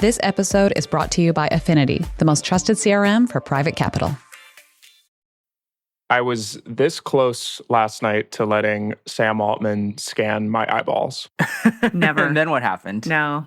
This episode is brought to you by Affinity, the most trusted CRM for private capital. I was this close last night to letting Sam Altman scan my eyeballs. Never. And then what happened? No.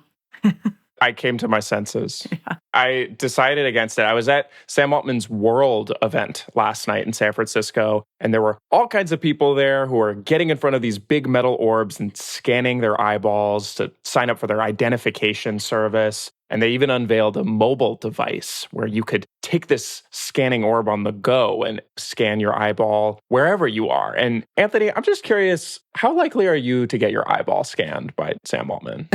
I came to my senses. Yeah. I decided against it. I was at Sam Altman's World event last night in San Francisco, and there were all kinds of people there who were getting in front of these big metal orbs and scanning their eyeballs to sign up for their identification service. And they even unveiled a mobile device where you could take this scanning orb on the go and scan your eyeball wherever you are. And Anthony, I'm just curious, how likely are you to get your eyeball scanned by Sam Altman?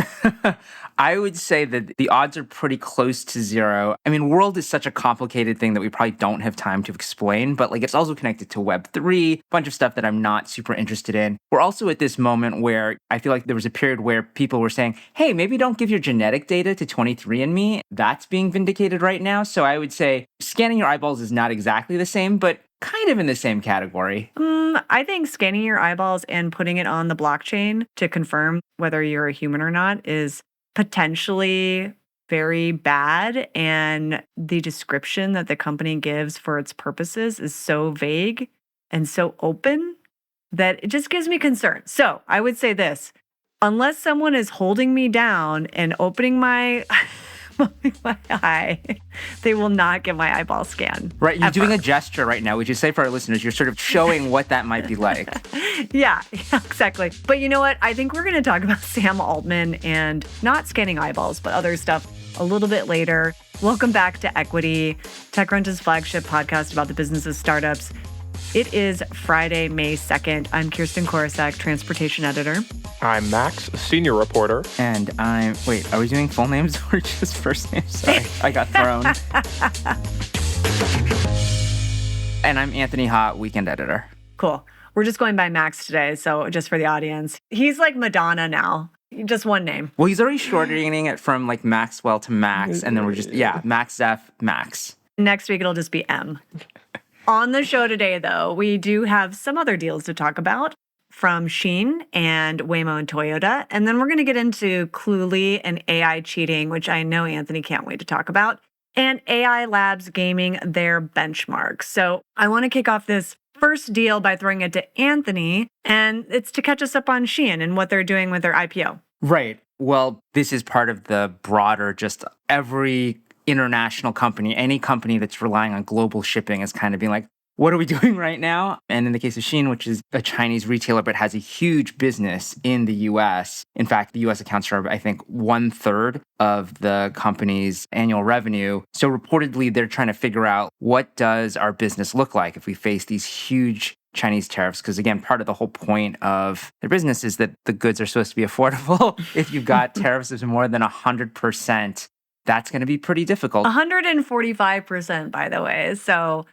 I would say that the odds are pretty close to zero. I mean, World is such a complicated thing that we probably don't have time to explain, but it's also connected to Web3, a bunch of stuff that I'm not super interested in. We're also at this moment where I feel like there was a period where people were saying, hey, maybe don't give your genetic data to 23andMe. That's being vindicated right now. So I would say scanning your eyeballs is not exactly the same, but kind of in the same category. I think scanning your eyeballs and putting it on the blockchain to confirm whether you're a human or not is potentially very bad. And the description that the company gives for its purposes is so vague and so open that it just gives me concern. So I would say this, unless someone is holding me down and opening my eye, they will not get my eyeball scan. Right, you're ever. doing a gesture right now. Would you say for our listeners, you're sort of showing what that might be like? Yeah, exactly. But you know what? I think we're going to talk about Sam Altman and not scanning eyeballs, but other stuff a little bit later. Welcome back to Equity, TechCrunch's flagship podcast about the business of startups. It is Friday, May 2nd. I'm Kirsten Korosek, transportation editor. I'm Max, senior reporter. And wait, are we doing full names or just first names? Sorry, I got thrown. And I'm Anthony Ha, weekend editor. Cool. We're just going by Max today, so just for the audience. He's like Madonna now. Just one name. Well, he's already shortening it from Maxwell to Max, and then we're just, Max F, Max. Next week, it'll just be M. On the show today, though, we do have some other deals to talk about from Shein and Waymo and Toyota. And then we're going to get into Cluey and AI cheating, which I know Anthony can't wait to talk about, and AI labs gaming their benchmark. So I want to kick off this first deal by throwing it to Anthony, and it's to catch us up on Shein and what they're doing with their IPO. Right. Well, this is part of the broader, just every international company, any company that's relying on global shipping is kind of being like, what are we doing right now? And in the case of Shein, which is a Chinese retailer, but has a huge business in the US. In fact, the US accounts for, I think, 1/3 of the company's annual revenue. So reportedly, they're trying to figure out, what does our business look like if we face these huge Chinese tariffs? Because again, part of the whole point of their business is that the goods are supposed to be affordable. If you've got tariffs of more than 100%, that's going to be pretty difficult. 145%, by the way. So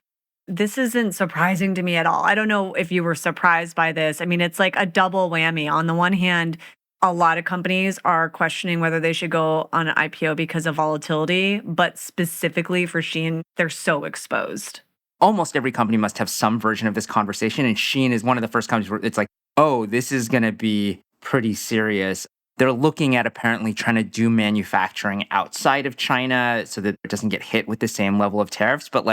this isn't surprising to me at all. I don't know if you were surprised by this. I mean, it's like a double whammy. On the one hand, a lot of companies are questioning whether they should go on an IPO because of volatility, but specifically for Shein, they're so exposed. Almost every company must have some version of this conversation, and Shein is one of the first companies where it's like, oh, this is going to be pretty serious. They're looking at apparently trying to do manufacturing outside of China so that it doesn't get hit with the same level of tariffs. But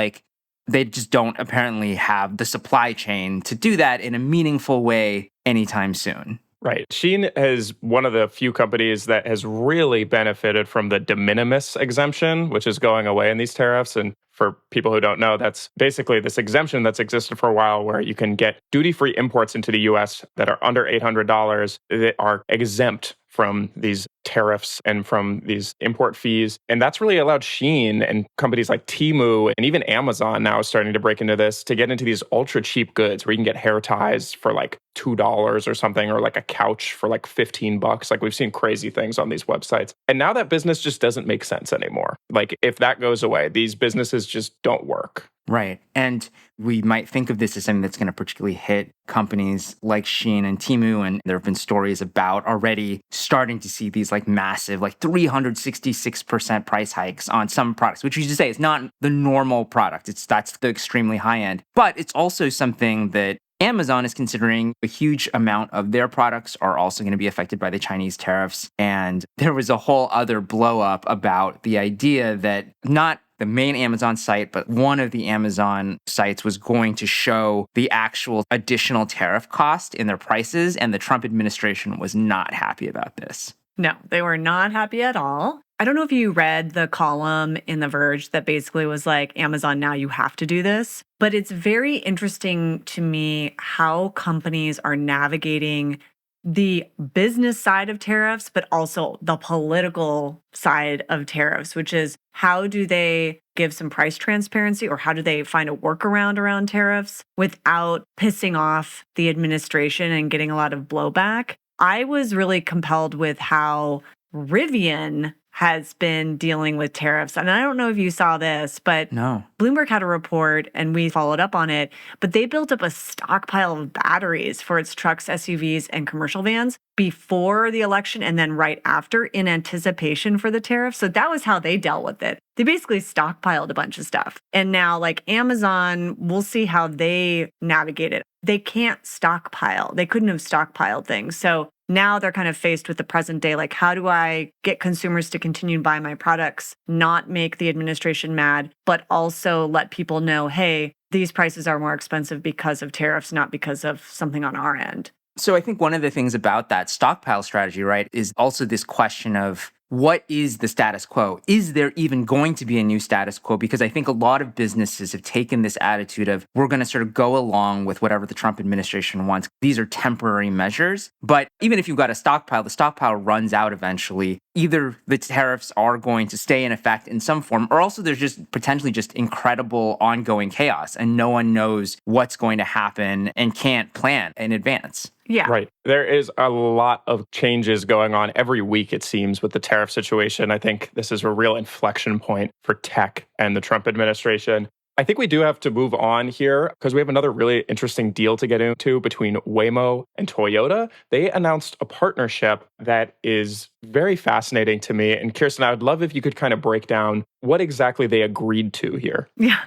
they just don't apparently have the supply chain to do that in a meaningful way anytime soon. Right. Shein is one of the few companies that has really benefited from the de minimis exemption, which is going away in these tariffs. And for people who don't know, that's basically this exemption that's existed for a while where you can get duty-free imports into the US that are under $800 that are exempt from these tariffs and from these import fees. And that's really allowed Shein and companies like Temu and even Amazon now is starting to break into this to get into these ultra cheap goods where you can get hair ties for $2 or something, or a couch for $15. We've seen crazy things on these websites. And now that business just doesn't make sense anymore. If that goes away, these businesses just don't work. Right. And we might think of this as something that's going to particularly hit companies like Shein and Temu. And there have been stories about already starting to see these massive, 366% price hikes on some products, which we should say is not the normal product. That's the extremely high end. But it's also something that Amazon is considering a huge amount of their products are also going to be affected by the Chinese tariffs. And there was a whole other blow up about the idea that not the main Amazon site, but one of the Amazon sites was going to show the actual additional tariff cost in their prices. And the Trump administration was not happy about this. No, they were not happy at all. I don't know if you read the column in The Verge that basically was like, Amazon, now you have to do this. But it's very interesting to me how companies are navigating the business side of tariffs, but also the political side of tariffs, which is how do they give some price transparency or how do they find a workaround around tariffs without pissing off the administration and getting a lot of blowback? I was really compelled with how Rivian has been dealing with tariffs. And I don't know if you saw this, but No. Bloomberg had a report and we followed up on it, but they built up a stockpile of batteries for its trucks, SUVs, and commercial vans before the election and then right after in anticipation for the tariffs. So that was how they dealt with it. They basically stockpiled a bunch of stuff. And now, like Amazon, we'll see how they navigate it. They can't stockpile. They couldn't have stockpiled things. So now they're kind of faced with the present day, like, how do I get consumers to continue to buy my products, not make the administration mad, but also let people know, hey, these prices are more expensive because of tariffs, not because of something on our end. So I think one of the things about that stockpile strategy, right, is also this question of what is the status quo? Is there even going to be a new status quo? Because I think a lot of businesses have taken this attitude of we're going to sort of go along with whatever the Trump administration wants. These are temporary measures. But even if you've got a stockpile, the stockpile runs out eventually. Either the tariffs are going to stay in effect in some form, or also there's just potentially just incredible ongoing chaos and no one knows what's going to happen and can't plan in advance. Yeah. Right. There is a lot of changes going on every week, it seems, with the tariff situation. I think this is a real inflection point for tech and the Trump administration. I think we do have to move on here because we have another really interesting deal to get into between Waymo and Toyota. They announced a partnership that is very fascinating to me. And Kirsten, I would love if you could kind of break down what exactly they agreed to here. Yeah.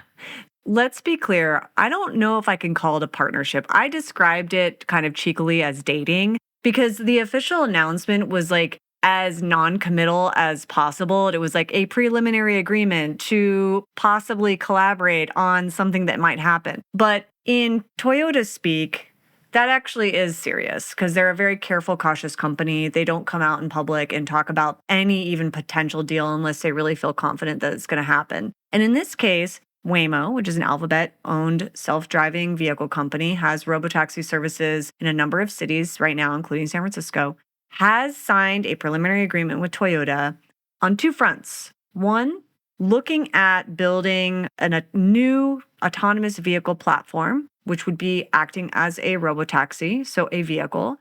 Let's be clear. I don't know if I can call it a partnership. I described it kind of cheekily as dating because the official announcement was like as non-committal as possible. It was like a preliminary agreement to possibly collaborate on something that might happen. But in Toyota speak, that actually is serious because they're a very careful, cautious company. They don't come out in public and talk about any even potential deal unless they really feel confident that it's going to happen. And in this case, Waymo, which is an Alphabet-owned self-driving vehicle company, has robotaxi services in a number of cities right now, including San Francisco, has signed a preliminary agreement with Toyota on two fronts. One, looking at building a new autonomous vehicle platform, which would be acting as a robotaxi, so a vehicle.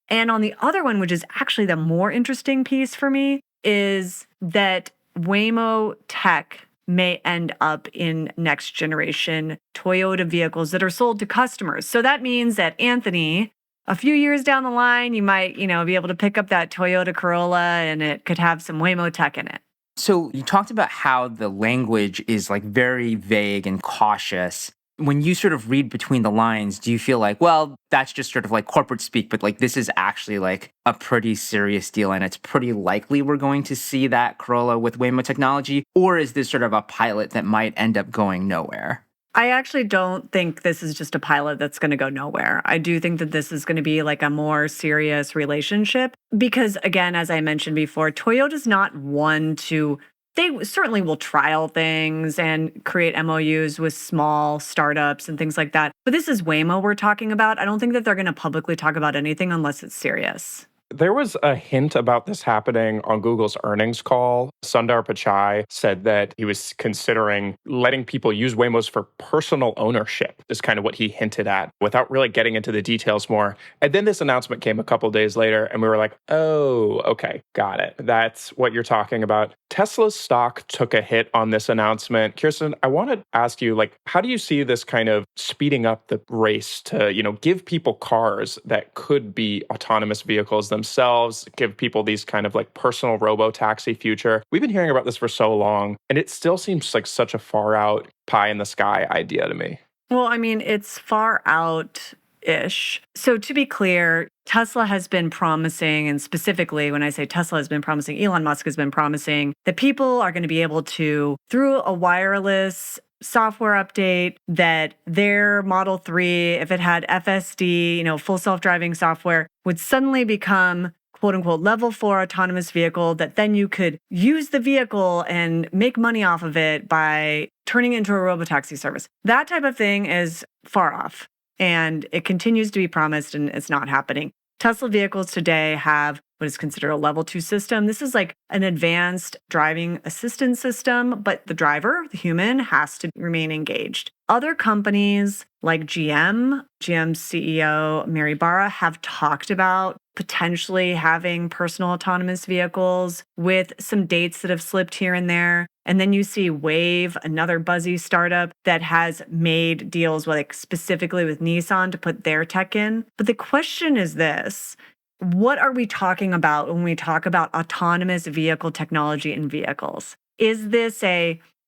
And on the other one, which is actually the more interesting piece for me, is that Waymo tech may end up in next generation Toyota vehicles that are sold to customers. So that means that Anthony, a few years down the line, you might, be able to pick up that Toyota Corolla and it could have some Waymo tech in it. So you talked about how the language is like very vague and cautious. When you sort of read between the lines, do you feel like, well, that's just sort of like corporate speak, but like this is actually like a pretty serious deal and it's pretty likely we're going to see that Corolla with Waymo technology? Or is this sort of a pilot that might end up going nowhere? I actually don't think this is just a pilot that's going to go nowhere. I do think that this is going to be like a more serious relationship because, again, as I mentioned before, Toyota's not one to... They certainly will trial things and create MOUs with small startups and things like that. But this is Waymo we're talking about. I don't think that they're going to publicly talk about anything unless it's serious. There was a hint about this happening on Google's earnings call. Sundar Pichai said that he was considering letting people use Waymos for personal ownership, is kind of what he hinted at, without really getting into the details more. And then this announcement came a couple days later, and we were like, oh, okay, got it. That's what you're talking about. Tesla's stock took a hit on this announcement. Kirsten, I want to ask you, how do you see this kind of speeding up the race to, give people cars that could be autonomous vehicles themselves, give people these kind of personal robo-taxi future? We've been hearing about this for so long, and it still seems like such a far out pie in the sky idea to me. Well, I mean, it's far out ish. So to be clear, Tesla has been promising, and specifically when I say Tesla has been promising, Elon Musk has been promising that people are going to be able to, through a wireless software update, that their Model 3, if it had FSD, full self-driving software, would suddenly become quote unquote level 4 autonomous vehicle, that then you could use the vehicle and make money off of it by turning it into a robotaxi service. That type of thing is far off, and it continues to be promised, and it's not happening. Tesla vehicles today have what is considered a level 2 system. This is like an advanced driving assistance system, but the driver, the human, has to remain engaged. Other companies like GM's CEO, Mary Barra, have talked about potentially having personal autonomous vehicles with some dates that have slipped here and there. And then you see Wave, another buzzy startup that has made deals specifically with Nissan to put their tech in. But the question is this: what are we talking about when we talk about autonomous vehicle technology in vehicles? Is this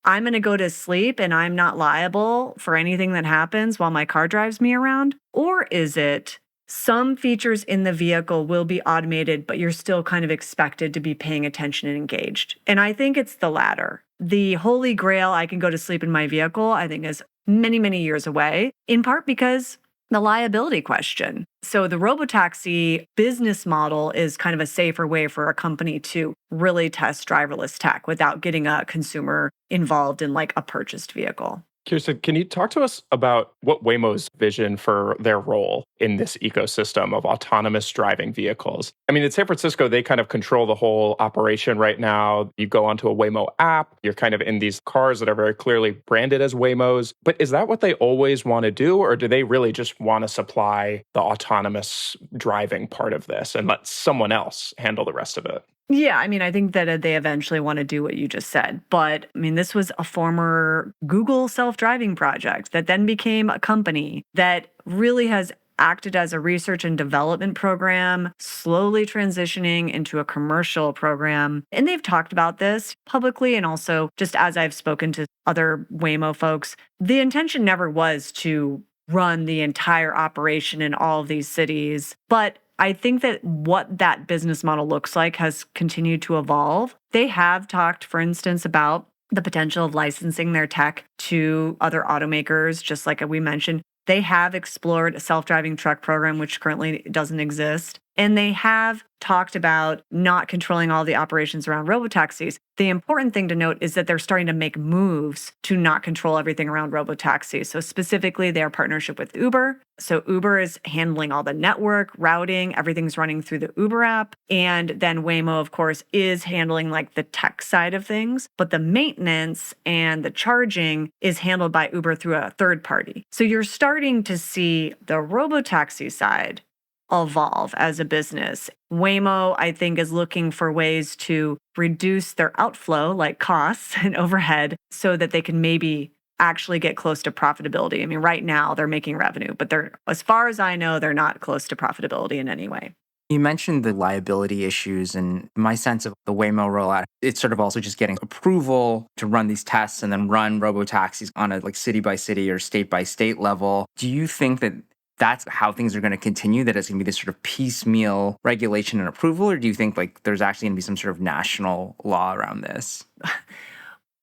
I'm going to go to sleep and I'm not liable for anything that happens while my car drives me around? Or is it some features in the vehicle will be automated, but you're still kind of expected to be paying attention and engaged? And I think it's the latter. The holy grail, I can go to sleep in my vehicle, I think is many, many years away, in part because the liability question. So the robotaxi business model is kind of a safer way for a company to really test driverless tech without getting a consumer involved in a purchased vehicle. Kirsten, can you talk to us about what Waymo's vision for their role in this ecosystem of autonomous driving vehicles? I mean, in San Francisco, they kind of control the whole operation right now. You go onto a Waymo app, you're kind of in these cars that are very clearly branded as Waymos. But is that what they always want to do? Or do they really just want to supply the autonomous driving part of this and let someone else handle the rest of it? Yeah, I think that they eventually want to do what you just said. But this was a former Google self-driving project that then became a company that really has acted as a research and development program, slowly transitioning into a commercial program. And they've talked about this publicly, and also just as I've spoken to other Waymo folks, the intention never was to run the entire operation in all of these cities. But I think that what that business model looks like has continued to evolve. They have talked, for instance, about the potential of licensing their tech to other automakers, just like we mentioned. They have explored a self-driving truck program, which currently doesn't exist. And they have talked about not controlling all the operations around robotaxis. The important thing to note is that they're starting to make moves to not control everything around robotaxis. So specifically, their partnership with Uber. So Uber is handling all the network, routing, everything's running through the Uber app. And then Waymo, of course, is handling the tech side of things. But the maintenance and the charging is handled by Uber through a third party. So you're starting to see the robotaxi side evolve as a business. Waymo, I think, is looking for ways to reduce their outflow, like costs and overhead, so that they can maybe actually get close to profitability. Right now they're making revenue, but as far as I know, they're not close to profitability in any way. You mentioned the liability issues, and my sense of the Waymo rollout, it's sort of also just getting approval to run these tests and then run robotaxis on a city by city or state by state level. Do you think that that's how things are going to continue, that it's going to be this sort of piecemeal regulation and approval? Or do you think there's actually going to be some sort of national law around this?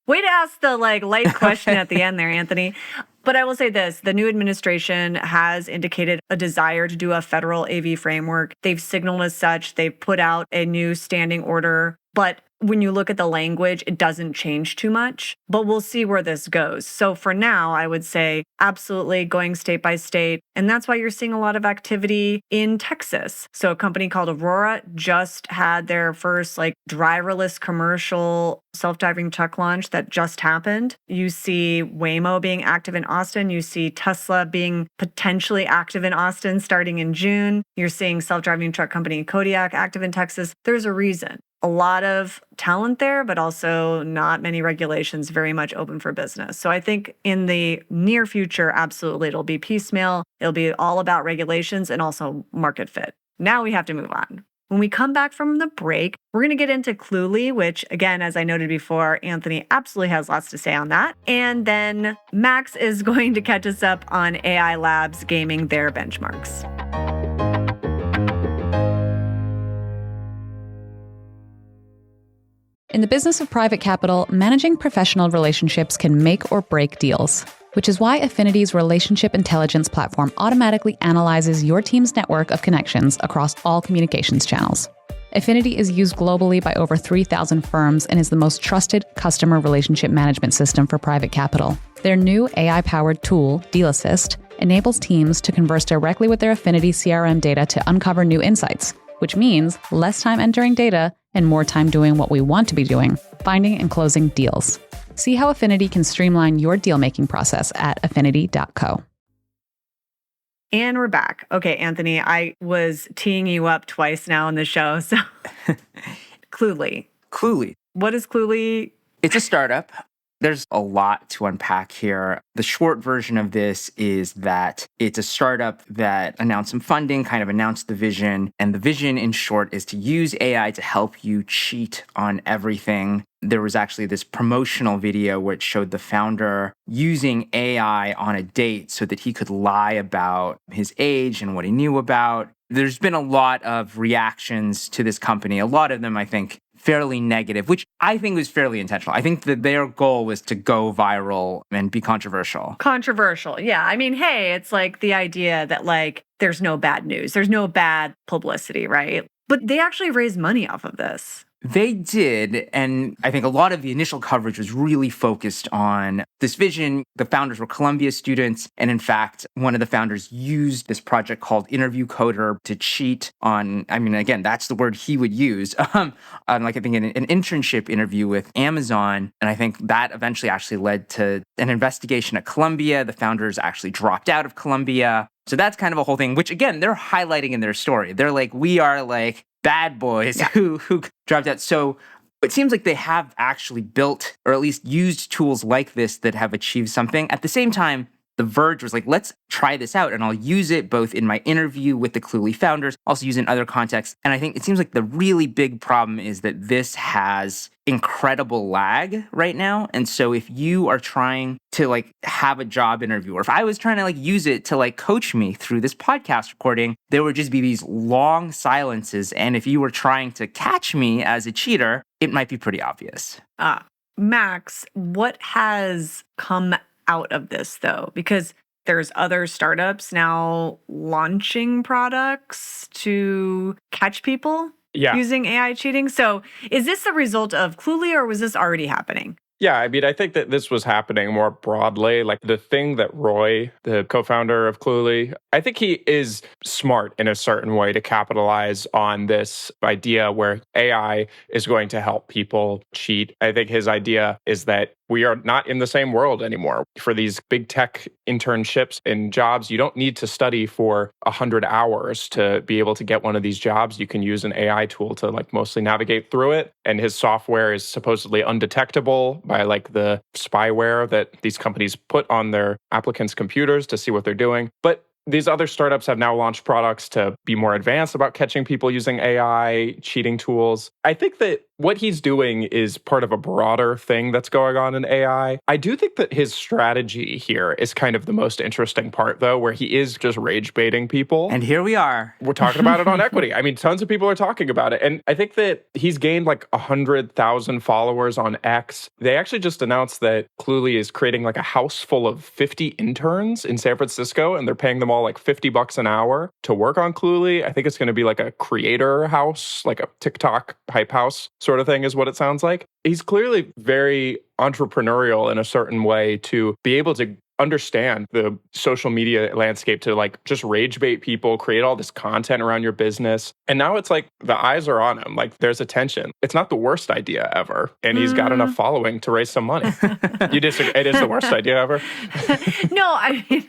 Way to ask the light question at the end there, Anthony. But I will say this, the new administration has indicated a desire to do a federal AV framework. They've signaled as such. They've put out a new standing order. But when you look at the language, it doesn't change too much, but we'll see where this goes. So for now, I would say absolutely going state by state. And that's why you're seeing a lot of activity in Texas. So a company called Aurora just had their first driverless commercial self-driving truck launch that just happened. You see Waymo being active in Austin. You see Tesla being potentially active in Austin starting in June. You're seeing self-driving truck company Kodiak active in Texas. There's a reason. A lot of talent there, but also not many regulations, very much open for business. So I think in the near future, absolutely, it'll be piecemeal. It'll be all about regulations and also market fit. Now we have to move on. When we come back from the break, we're going to get into Cluely, which, again, as I noted before, Anthony absolutely has lots to say on that. And then Max is going to catch us up on AI labs gaming their benchmarks. In the business of private capital, managing professional relationships can make or break deals, which is why Affinity's relationship intelligence platform automatically analyzes your team's network of connections across all communications channels. Affinity is used globally by over 3,000 firms and is the most trusted customer relationship management system for private capital. Their new AI-powered tool, Deal Assist, enables teams to converse directly with their Affinity CRM data to uncover new insights, which means less time entering data and more time doing what we want to be doing, finding and closing deals. See how Affinity can streamline your deal-making process at affinity.co. And we're back. Okay, Anthony, I was teeing you up twice now in the show. So Cluely. Cluely. What is Cluely? It's a startup. There's a lot to unpack here. The short version of this is that it's a startup that announced some funding, kind of announced the vision. And the vision, in short, is to use AI to help you cheat on everything. There was actually this promotional video which showed the founder using AI on a date so that he could lie about his age and what he knew about. There's been a lot of reactions to this company. A lot of them, I think, fairly negative, which I think was fairly intentional. I think that their goal was to go viral and be controversial. Controversial, yeah. I mean, hey, it's like the idea that like there's no bad news. There's no bad publicity, right? But they actually raised money off of this. They did, and I think a lot of the initial coverage was really focused on this vision. The founders were Columbia students, and in fact, one of the founders used this project called Interview Coder to cheat on, I mean, again, that's the word he would use, on like I think an internship interview with Amazon, and I think that eventually actually led to an investigation at Columbia. The founders actually dropped out of Columbia. So that's kind of a whole thing, which again, they're highlighting in their story. They're like, we are like bad boys who dropped out. So it seems like they have actually built or at least used tools like this that have achieved something. At the same time, The Verge was like, let's try this out, and I'll use it both in my interview with the Cluely founders, also use it in other contexts. And I think it seems like the really big problem is that this has incredible lag right now. And so if you are trying to like have a job interview, or if I was trying to like use it to like coach me through this podcast recording, there would just be these long silences. And if you were trying to catch me as a cheater, it might be pretty obvious. Max, what has come out of this though? Because there's other startups now launching products to catch people using AI cheating. So is this the result of Cluely, or was this already happening? Yeah, I mean, I think that this was happening more broadly. Like the thing that Roy, the co-founder of Cluely, I think he is smart in a certain way to capitalize on this idea where AI is going to help people cheat. I think his idea is that we are not in the same world anymore. For these big tech internships and jobs, you don't need to study for 100 hours to be able to get one of these jobs. You can use an AI tool to like mostly navigate through it. And his software is supposedly undetectable by like the spyware that these companies put on their applicants' computers to see what they're doing. But these other startups have now launched products to be more advanced about catching people using AI, cheating tools. I think that what he's doing is part of a broader thing that's going on in AI. I do think that his strategy here is kind of the most interesting part, though, where he is just rage baiting people. And here we are. We're talking about it on Equity. I mean, tons of people are talking about it. And I think that he's gained like 100,000 followers on X. They actually just announced that Cluely is creating like a house full of 50 interns in San Francisco, and they're paying them all like $50 an hour to work on Cluely. I think it's going to be like a creator house, like a TikTok hype house sort of thing is what it sounds like. He's clearly very entrepreneurial in a certain way to be able to understand the social media landscape to like just rage bait people, create all this content around your business. And now it's like the eyes are on him. Like there's attention. It's not the worst idea ever. And he's got enough following to raise some money. You disagree? It is the worst idea ever? No, I mean,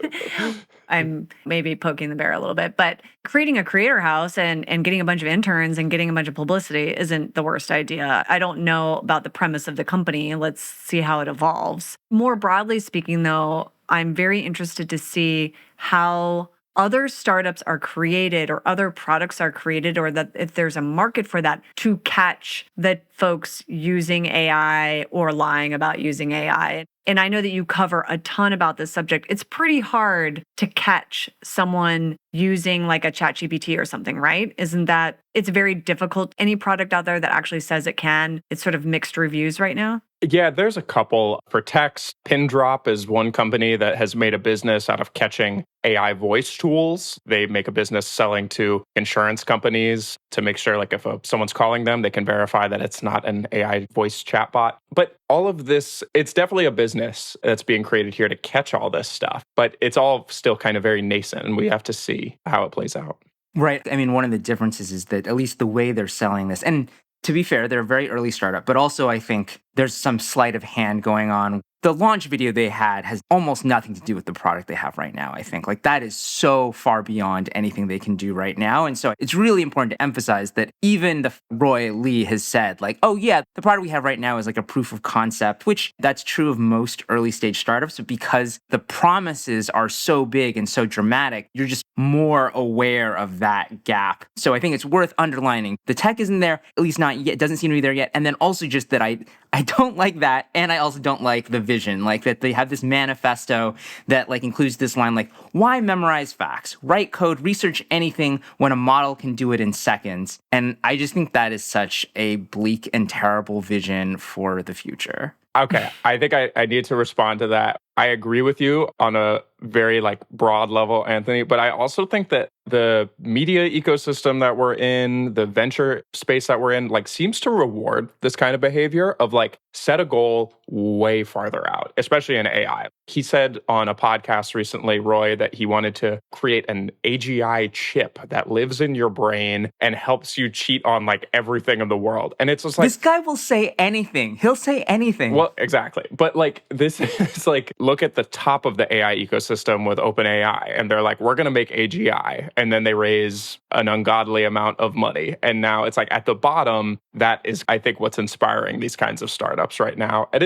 I'm maybe poking the bear a little bit, but creating a creator house and getting a bunch of interns and getting a bunch of publicity isn't the worst idea. I don't know about the premise of the company. Let's see how it evolves. More broadly speaking, though, I'm very interested to see how other startups are created or other products are created, or that if there's a market for that, to catch the folks using AI or lying about using AI. And I know that you cover a ton about this subject. It's pretty hard to catch someone using like a ChatGPT or something, right? Isn't that, it's very difficult. Any product out there that actually says it can, it's sort of mixed reviews right now. Yeah, there's a couple. For text, Pindrop is one company that has made a business out of catching AI voice tools. They make a business selling to insurance companies to make sure, like, if someone's calling them, they can verify that it's not an AI voice chatbot. But all of this, it's definitely a business that's being created here to catch all this stuff. But it's all still kind of very nascent, and we have to see how it plays out. Right. I mean, one of the differences is that at least the way they're selling this, and to be fair, they're a very early startup, but also I think there's some sleight of hand going on. The launch video they had has almost nothing to do with the product they have right now, I think. Like, that is so far beyond anything they can do right now. And so it's really important to emphasize that even the Roy Lee has said, like, oh yeah, the product we have right now is like a proof of concept, which that's true of most early stage startups, but because the promises are so big and so dramatic, you're just more aware of that gap. So I think it's worth underlining. The tech isn't there, at least not yet, doesn't seem to be there yet. And then also just that I don't like that, and I also don't like the vision, like that they have this manifesto that like includes this line like, why memorize facts? Write code, research anything when a model can do it in seconds. And I just think that is such a bleak and terrible vision for the future. Okay, I think I need to respond to that. I agree with you on a very like broad level, Anthony, but I also think that the media ecosystem that we're in, the venture space that we're in, like seems to reward this kind of behavior of like set a goal way farther out, especially in AI. He said on a podcast recently, Roy, that he wanted to create an AGI chip that lives in your brain and helps you cheat on like everything in the world. And it's just like, this guy will say anything. He'll say anything. Well, exactly. But like this is like, look at the top of the AI ecosystem with OpenAI, and they're like, we're going to make AGI. And then they raise an ungodly amount of money. And now it's like at the bottom, that is, I think, what's inspiring these kinds of startups right now. And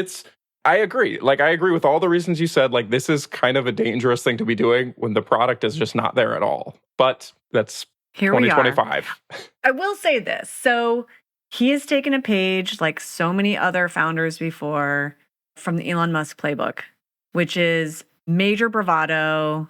I agree. Like, I agree with all the reasons you said. Like, this is kind of a dangerous thing to be doing when the product is just not there at all. But that's Here 2025. I will say this. So he has taken a page, like so many other founders before, from the Elon Musk playbook, which is major bravado,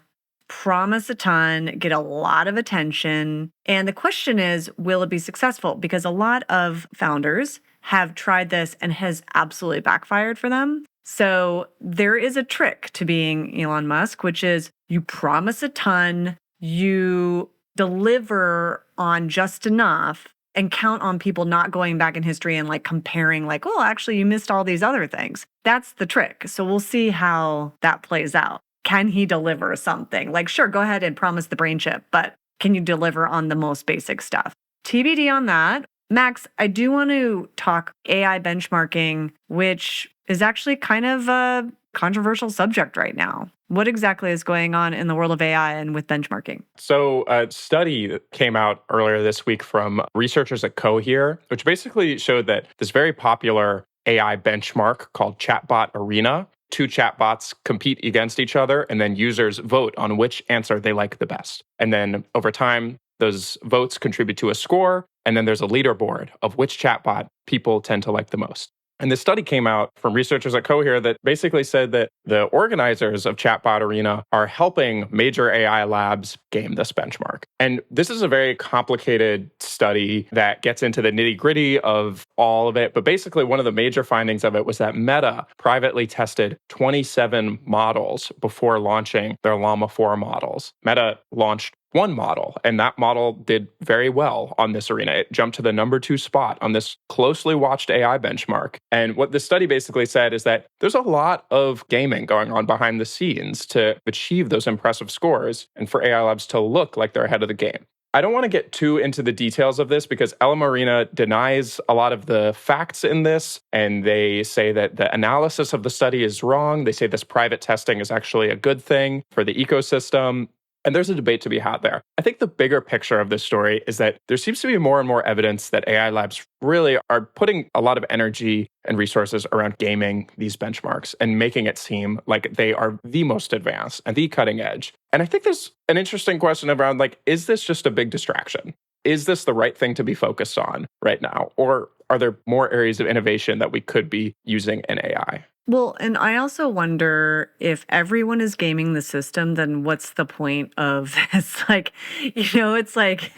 promise a ton, get a lot of attention. And the question is, will it be successful? Because a lot of founders have tried this and has absolutely backfired for them. So there is a trick to being Elon Musk, which is you promise a ton, you deliver on just enough, and count on people not going back in history and like comparing like, oh, actually you missed all these other things. That's the trick. So we'll see how that plays out. Can he deliver something? Like, sure, go ahead and promise the brain chip, but can you deliver on the most basic stuff? TBD on that. Max, I do want to talk AI benchmarking, which is actually kind of a controversial subject right now. What exactly is going on in the world of AI and with benchmarking? So a study came out earlier this week from researchers at Cohere, which basically showed that this very popular AI benchmark called Chatbot Arena, two chatbots compete against each other, and then users vote on which answer they like the best. And then over time, those votes contribute to a score, and then there's a leaderboard of which chatbot people tend to like the most. And this study came out from researchers at Cohere that basically said that the organizers of Chatbot Arena are helping major AI labs game this benchmark. And this is a very complicated study that gets into the nitty-gritty of all of it. But basically, one of the major findings of it was that Meta privately tested 27 models before launching their Llama 4 models. Meta launched one model, and that model did very well on this arena. It jumped to the number 2 spot on this closely watched AI benchmark. And what the study basically said is that there's a lot of gaming going on behind the scenes to achieve those impressive scores and for AI labs to look like they're ahead of the game. I don't want to get too into the details of this because Llama Arena denies a lot of the facts in this, and they say that the analysis of the study is wrong. They say this private testing is actually a good thing for the ecosystem. And there's a debate to be had there. I think the bigger picture of this story is that there seems to be more and more evidence that AI labs really are putting a lot of energy and resources around gaming these benchmarks and making it seem like they are the most advanced and the cutting edge. And I think there's an interesting question around, like, is this just a big distraction? Is this the right thing to be focused on right now? Or are there more areas of innovation that we could be using in AI? Well, and I also wonder if everyone is gaming the system, then what's the point of this? Like, it's like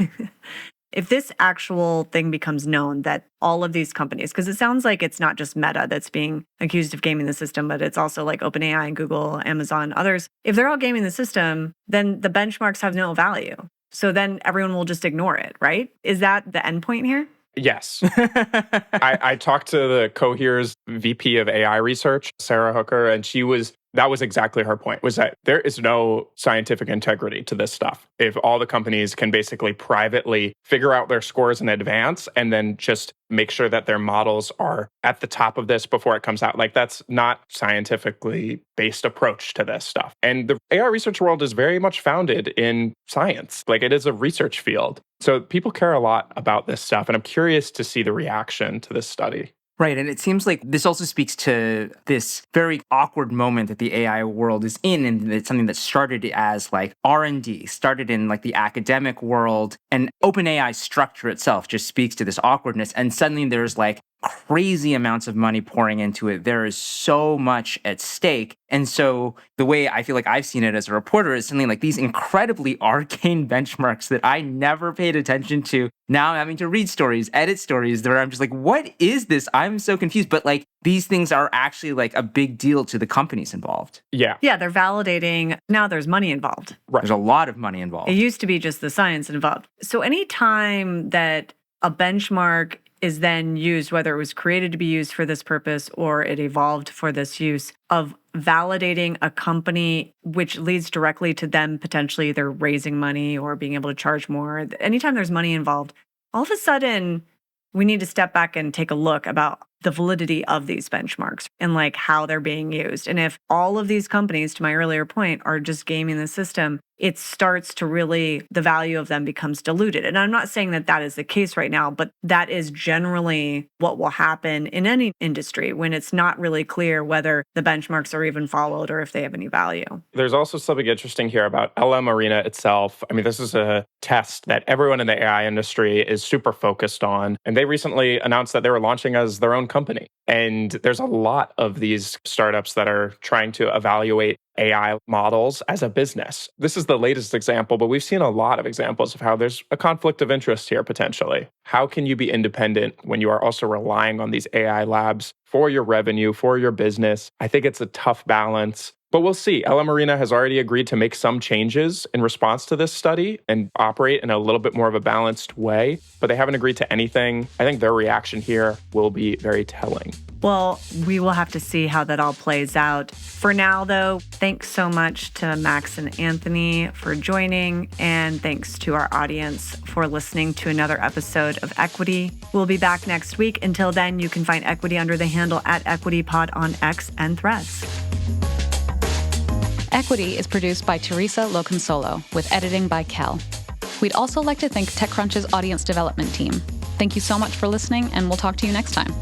if this actual thing becomes known that all of these companies, because it sounds like it's not just Meta that's being accused of gaming the system, but it's also like OpenAI and Google, Amazon, others. If they're all gaming the system, then the benchmarks have no value. So then everyone will just ignore it, right? Is that the end point here? Yes. I talked to the Cohere's VP of AI research, Sarah Hooker, and that was exactly her point, was that there is no scientific integrity to this stuff. If all the companies can basically privately figure out their scores in advance and then just make sure that their models are at the top of this before it comes out, like, that's not scientifically based approach to this stuff. And the AI research world is very much founded in science. Like, it is a research field. So people care a lot about this stuff. And I'm curious to see the reaction to this study. Right. And it seems like this also speaks to this very awkward moment that the AI world is in. And it's something that started as like R&D, started in like the academic world. And OpenAI's structure itself just speaks to this awkwardness. And suddenly there's like crazy amounts of money pouring into it. There is so much at stake. And so the way I feel like I've seen it as a reporter is something like these incredibly arcane benchmarks that I never paid attention to. Now I'm having to read stories, edit stories, where I'm just like, what is this? I'm so confused. But like, these things are actually like a big deal to the companies involved. Yeah. Yeah, they're validating. Now there's money involved. Right. There's a lot of money involved. It used to be just the science involved. So anytime that a benchmark is then used, whether it was created to be used for this purpose or it evolved for this use, of validating a company, which leads directly to them potentially either raising money or being able to charge more. Anytime there's money involved, all of a sudden, we need to step back and take a look about the validity of these benchmarks and like how they're being used. And if all of these companies, to my earlier point, are just gaming the system, it starts to really, the value of them becomes diluted. And I'm not saying that that is the case right now, but that is generally what will happen in any industry when it's not really clear whether the benchmarks are even followed or if they have any value. There's also something interesting here about LM Arena itself. I mean, this is a test that everyone in the AI industry is super focused on. And they recently announced that they were launching as their own company. And there's a lot of these startups that are trying to evaluate AI models as a business. This is the latest example, but we've seen a lot of examples of how there's a conflict of interest here potentially. How can you be independent when you are also relying on these AI labs for your revenue, for your business? I think it's a tough balance. But we'll see. LM Arena has already agreed to make some changes in response to this study and operate in a little bit more of a balanced way, but they haven't agreed to anything. I think their reaction here will be very telling. Well, we will have to see how that all plays out. For now, though, thanks so much to Max and Anthony for joining, and thanks to our audience for listening to another episode of Equity. We'll be back next week. Until then, you can find Equity under the handle @EquityPod on X and Threads. Equity is produced by Theresa Loconsolo with editing by Kell. We'd also like to thank TechCrunch's audience development team. Thank you so much for listening, and we'll talk to you next time.